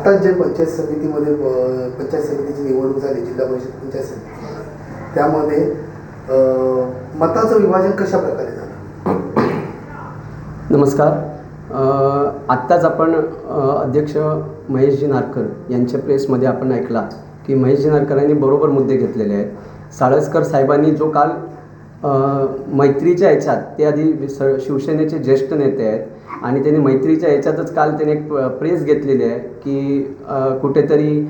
आता जे पंचायत समितीमध्ये पंचायत समितीची निवडणूक झाली, जिल्हा परिषद पंचायत समिती, त्यामध्ये मताचं विभाजन कशा प्रकारे झालं? नमस्कार. आत्ताच आपण अध्यक्ष महेशजी नारकर यांच्या प्रेसमध्ये आपण ऐकला की महेशजी नारकरांनी बरोबर मुद्दे घेतलेले आहेत. साळसकर साहेबांनी जो काल मैत्रीच्या याच्यात, ते आधी शिवसेनेचे ज्येष्ठ नेते आहेत आणि त्यांनी मैत्रीच्या याच्यातच काल त्यांनी एक प्रेस घेतलेली आहे की कुठेतरी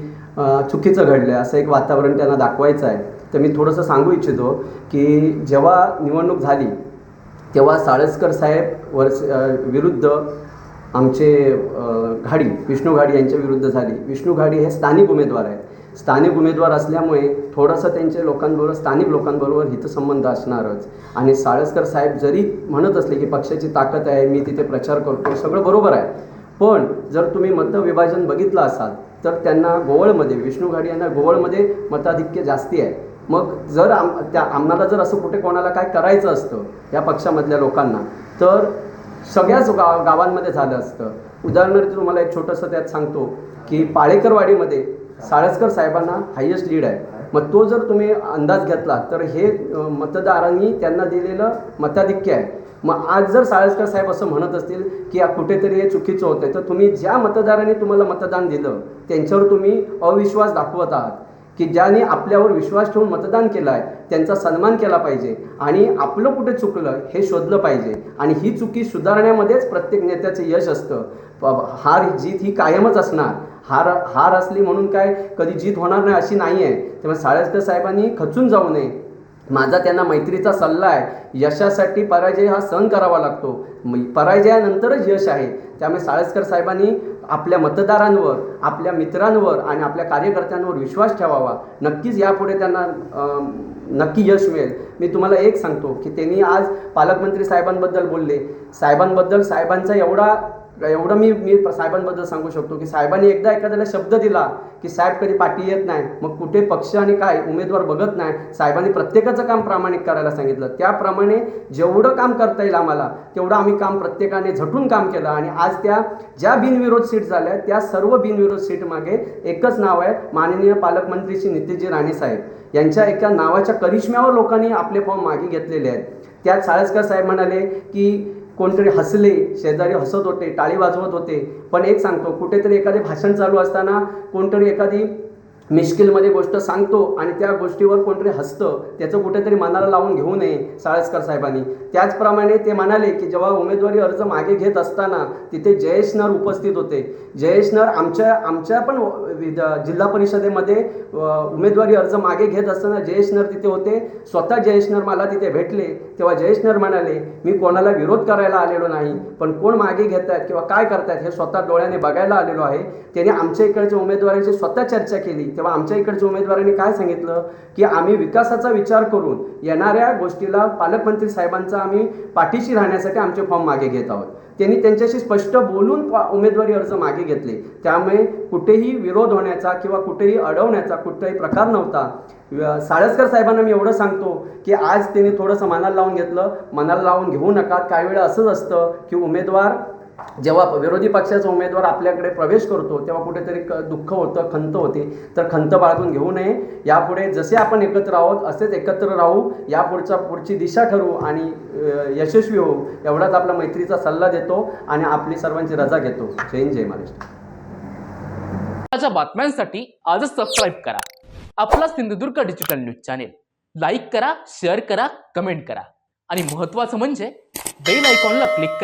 चुकीचं घडलं आहे असं एक वातावरण त्यांना दाखवायचं आहे. तर मी थोडंसं सांगू इच्छितो की जेव्हा निवडणूक झाली तेव्हा साळसकर साहेब विरुद्ध आमचे घाडी, विष्णू घाडी यांच्या विरुद्ध झाली. विष्णू घाडी हे स्थानिक उमेदवार आहेत. स्थानिक उमेदवार असल्यामुळे थोडंसं त्यांच्या लोकांबरोबर, स्थानिक लोकांबरोबर हितसंबंध असणारच. आणि साळसकर साहेब जरी म्हणत असले की पक्षाची ताकद आहे, मी तिथे प्रचार करतो, सगळं बरोबर आहे, पण जर तुम्ही मतविभाजन बघितलं असाल तर त्यांना गोवळमध्ये, विष्णू घाडी यांना गोवळमध्ये मताधिक्य जास्ती आहे. मग जर आम्हाला जर असं कुठे कोणाला काय करायचं असतं या पक्षामधल्या लोकांना तर सगळ्याच गावांमध्ये झालं असतं. उदाहरणार्थ तुम्हाला एक छोटंसं त्यात सांगतो की पाळेकरवाडीमध्ये साळसकर साहेबांना हायेस्ट लीड आहे. मग तो जर तुम्ही अंदाज घेतला तर हे मतदारांनी त्यांना दिलेलं मताधिक्य आहे. मग आज जर साळसकर साहेब असं म्हणत असतील की कुठेतरी हे चुकीचं होतं तर तुम्ही ज्या मतदारांनी तुम्हाला मतदान दिलं त्यांच्यावर तुम्ही अविश्वास दाखवत आहात की ज्यांनी आपल्यावर विश्वास ठेवून मतदान केलं आहे त्यांचा सन्मान केला पाहिजे आणि आपलं कुठे चुकलं हे शोधलं पाहिजे. आणि ही चुकी सुधारण्यामध्येच प्रत्येक नेत्याचं यश असतं. हार जीत ही कायमच असणार. हार असली म्हणून काय कधी जीत होणार नाही अशी नाही आहे. त्यामुळे साळसकर साहेबांनी खचून जाऊ नये. माझा त्यांना मैत्रीचा सल्ला आहे, यशासाठी पराजय हा सहन करावा लागतो, पराजयानंतरच यश आहे. त्यामुळे साळसकर साहेबांनी आपल्या मतदारांवर, आपल्या मित्रांवर आणि आपल्या कार्यकर्त्यांवर विश्वास ठेवावा. नक्कीच यापुढे त्यांना नक्की यश मिळेल. मी तुम्हाला एक सांगतो की त्यांनी आज पालकमंत्री साहेबांबद्दल बोलले. साहेबांचा एवढं मी साहेबांबद्दल सांगू शकतो की साहेबांनी एकदा एखाद्याला शब्द दिला की साहेब कधी पाठी येत नाही, मग कुठे पक्ष आणि काय उमेदवार बघत नाही. साहेबांनी प्रत्येकाचं काम प्रामाणिक करायला सांगितलं. त्याप्रमाणे जेवढं काम करता येईल आम्हाला तेवढं आम्ही काम प्रत्येकाने झटून काम केलं. आणि आज त्या ज्या बिनविरोध सीट झाल्या त्या सर्व बिनविरोध सीटमागे एकच नाव आहे, माननीय पालकमंत्री श्री नितेशजी राणे साहेब यांच्या एका नावाच्या करिश्म्यावर लोकांनी आपले फॉर्म मागे घेतलेले आहेत. त्यात साळसकर साहेब म्हणाले की कोणतरी हसले, शेजारी हसत होते, टाळी वाजवत होते. पण एक सांगतो, कुठेतरी एखादे भाषण चालू असताना कोणतरी एखादी मिश्किलमध्ये गोष्ट सांगतो आणि त्या गोष्टीवर कोणतरी हसतं, त्याचं कुठेतरी मनाला लावून घेऊ नये साळसकर साहेबांनी. त्याचप्रमाणे ते म्हणाले की जेव्हा उमेदवारी अर्ज मागे घेत असताना तिथे जयेश नर उपस्थित होते. जयेश नर आमच्या पण जिल्हा परिषदेमध्ये उमेदवारी अर्ज मागे घेत असताना जयेश नर तिथे होते. स्वतः जयेश नर मला तिथे भेटले. तेव्हा जयेश नर म्हणाले, मी कोणाला विरोध करायला आलेलो नाही, पण कोण मागे घेत आहेत किंवा काय करतायत हे स्वतः डोळ्याने बघायला आलेलो आहे. त्याने आमच्या इकडच्या उमेदवारांची स्वतः चर्चा केली. तेव्हा आमच्या इकडच्या उमेदवारांनी काय सांगितलं की आम्ही विकासाचा विचार करून येणाऱ्या गोष्टीला पालकमंत्री साहेबांचा आम्ही पाठीशी राहण्यासाठी आमचे फॉर्म मागे घेत आहोत. त्यांनी त्यांच्याशी स्पष्ट बोलून उमेदवारी अर्ज मागे घेतले. त्यामुळे कुठेही विरोध होण्याचा किंवा कुठेही अडवण्याचा कुठलाही प्रकार नव्हता. साळसकर साहेबांना मी एवढं सांगतो की आज त्यांनी थोडंसं मनाला लावून घेतलं. मनाला लावून घेऊ नका. काही वेळा असंच असतं की उमेदवार जेव्हा विरोधी पक्षाचा उमेदवार आपल्याकडे प्रवेश करतो तेव्हा कुठेतरी दुःख होतं, खंत होते. तर खंत बाळगून घेऊ नये. यापुढे जसे आपण एकत्र आहोत असेच एकत्र राहू. पुढची दिशा ठरवू आणि यशस्वी होऊ. एवढाच आपला मैत्रीचा सल्ला देतो आणि आपली सर्वांची रजा घेतो. जय हिंद, जय महाराष्ट्र. बातम्यांसाठी आजच सबस्क्राईब करा आपला Sindhudurg digital news channel. Like करा, शेअर करा, कमेंट करा आणि महत्त्वाचं म्हणजे बेल आयकॉनला क्लिक करा.